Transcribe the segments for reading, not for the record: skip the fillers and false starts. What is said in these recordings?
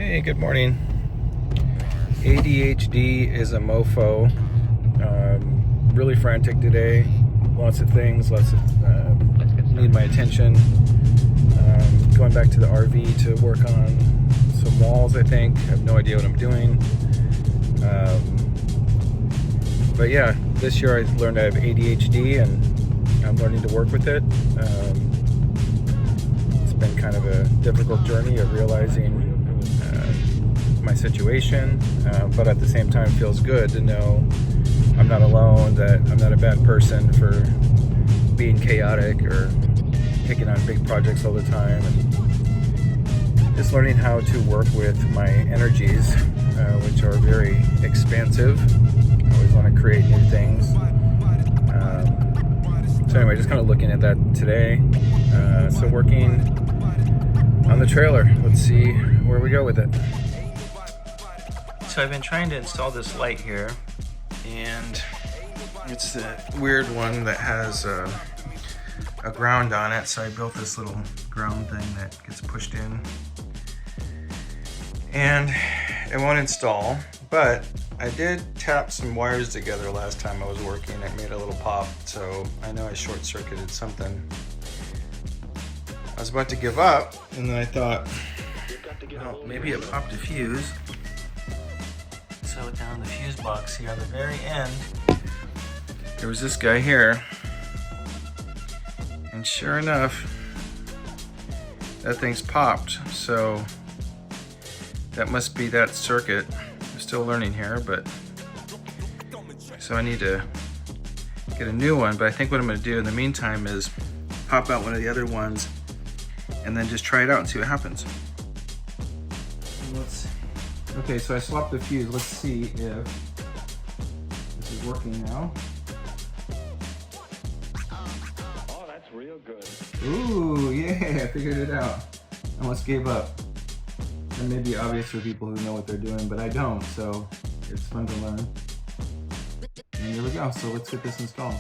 Hey, good morning. ADHD is a mofo. Really frantic today. Lots of things, need my attention. Going back to the RV to work on some walls, I think. I have no idea what I'm doing. But yeah, this year I learned I have ADHD and I'm learning to work with it. It's been kind of a difficult journey of realizing my situation, but at the same time feels good to know I'm not alone, that I'm not a bad person for being chaotic or taking on big projects all the time, and just learning how to work with my energies, which are very expansive. I always want to create new things. So anyway, just kind of looking at that today. So working on the trailer. Let's see where we go with it. So I've been trying to install this light here, and it's a weird one that has a ground on it. So I built this little ground thing that gets pushed in, and it won't install. But I did tap some wires together last time I was working. It made a little pop, so I know I short-circuited something. I was about to give up, and then I thought, well, maybe it popped a fuse. So I looked down the fuse box here on the very end. There was this guy here, and sure enough, that thing's popped. So that must be that circuit. I'm still learning here, but so I need to get a new one. But I think what I'm going to do in the meantime is pop out one of the other ones and then just try it out and see what happens. Okay, so I swapped the fuse. Let's see if this is working now. Oh, that's real good. Ooh, yeah, I figured it out. I almost gave up. That may be obvious for people who know what they're doing, but I don't, so it's fun to learn. And here we go, so let's get this installed.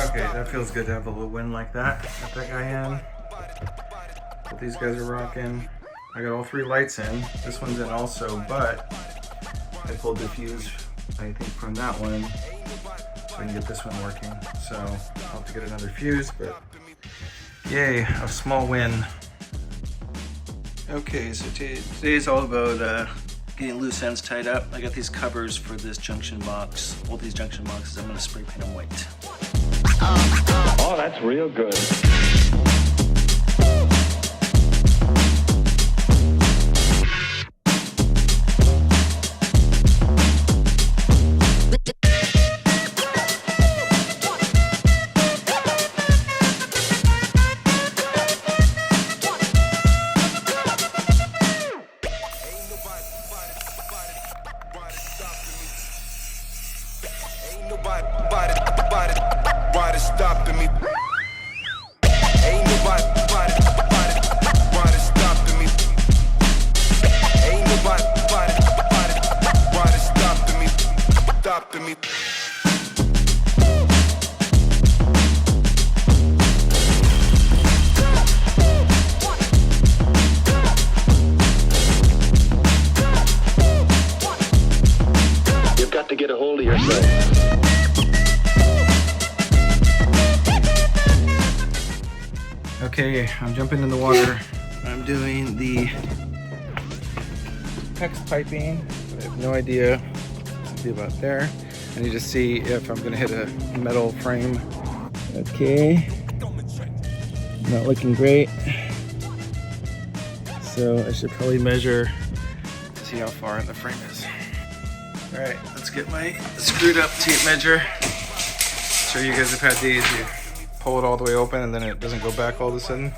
Okay, that feels good to have a little wind like that. Got that guy in. But these guys are rocking. I got all three lights in. This one's in also, but I pulled the fuse, I think, from that one so I can get this one working. So I'll have to get another fuse, but yay, a small win. Okay, so today's all about getting loose ends tied up. I got these covers for this junction box. All these junction boxes, I'm gonna spray paint them white. Oh, that's real good. Stopping me. Ain't nobody stopping me. Ain't nobody stopping me. You've got to get a hold of yourself. Okay, I'm jumping in the water. I'm doing the PEX piping. I have no idea what to do about there. I need to see if I'm gonna hit a metal frame. Okay, not looking great. So I should probably measure to see how far in the frame is. All right, let's get my screwed up tape measure. Sure you guys have had these. You pull it all the way open and then it doesn't go back all of a sudden.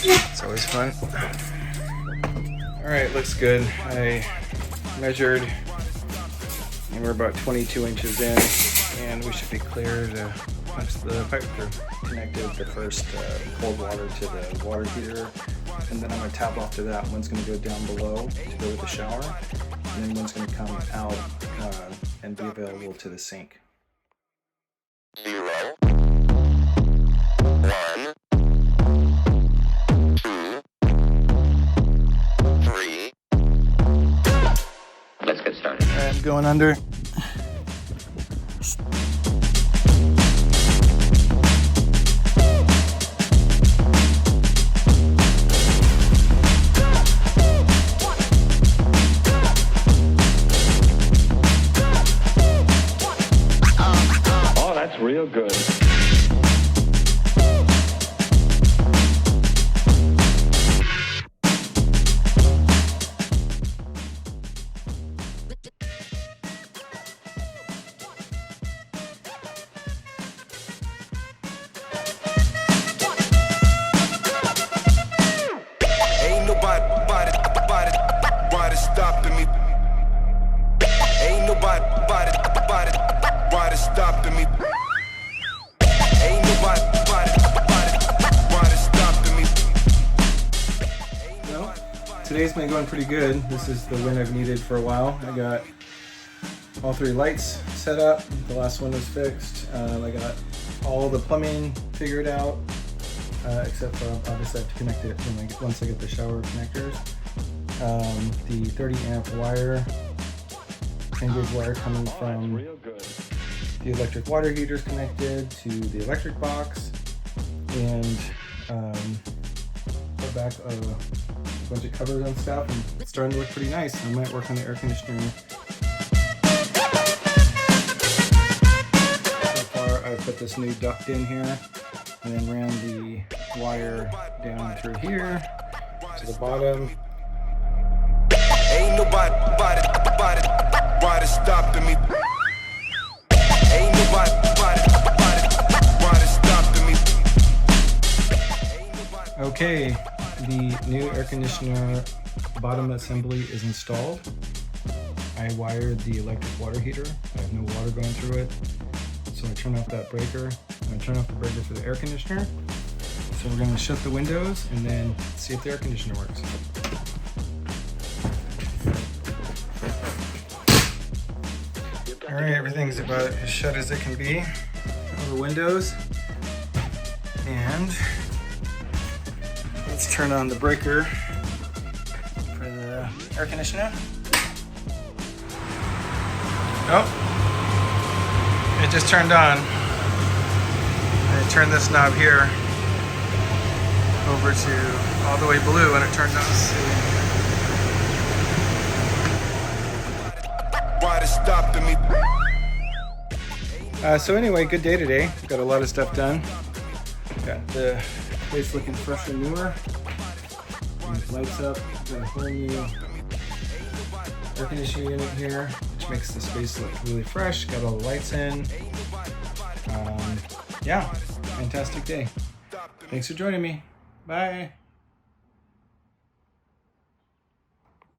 It's always fun. All right, looks good. I measured and we're about 22 inches in and we should be clear to punch the pipe through. Connected the first cold water to the water heater, and then I'm gonna tap off to that. One's gonna go down below to go with the shower, and then one's gonna come out and be available to the sink. 0, 1, 2, 3. Let's get started. All right, I'm going under. Oh, that's real good. Ain't nobody stopping me. Ain't nobody stopping me. Ain't nobody stopping me. Well, today's been going pretty good. This is the win I've needed for a while. I got all 3 lights set up. The last one was fixed. I got all the plumbing figured out, except for I'll just have to connect it once I get the shower connectors. The 30 amp wire, 10 gauge wire coming from the electric water heaters connected to the electric box, and put back a bunch of covers and stuff, and it's starting to look pretty nice. I might work on the air conditioner. So far I've put this new duct in here and then ran the wire down through here to the bottom. Ain't nobody stopping me. Ain't nobody stopping me. Okay, the new air conditioner bottom assembly is installed. I wired the electric water heater. I have no water going through it. So I turn off that breaker. I'm gonna turn off the breaker for the air conditioner. So we're gonna shut the windows and then see if the air conditioner works. All right, everything's about as shut as it can be. All the windows. And let's turn on the breaker for the air conditioner. Oh, it just turned on. I turned this knob here over to all the way blue and it turned on. Stopping me. So anyway, good day today. Got a lot of stuff done. Got the place looking fresh and newer. And lights up. Got a whole new air conditioning unit here, which makes the space look really fresh. Got all the lights in. Yeah, fantastic day. Thanks for joining me. Bye.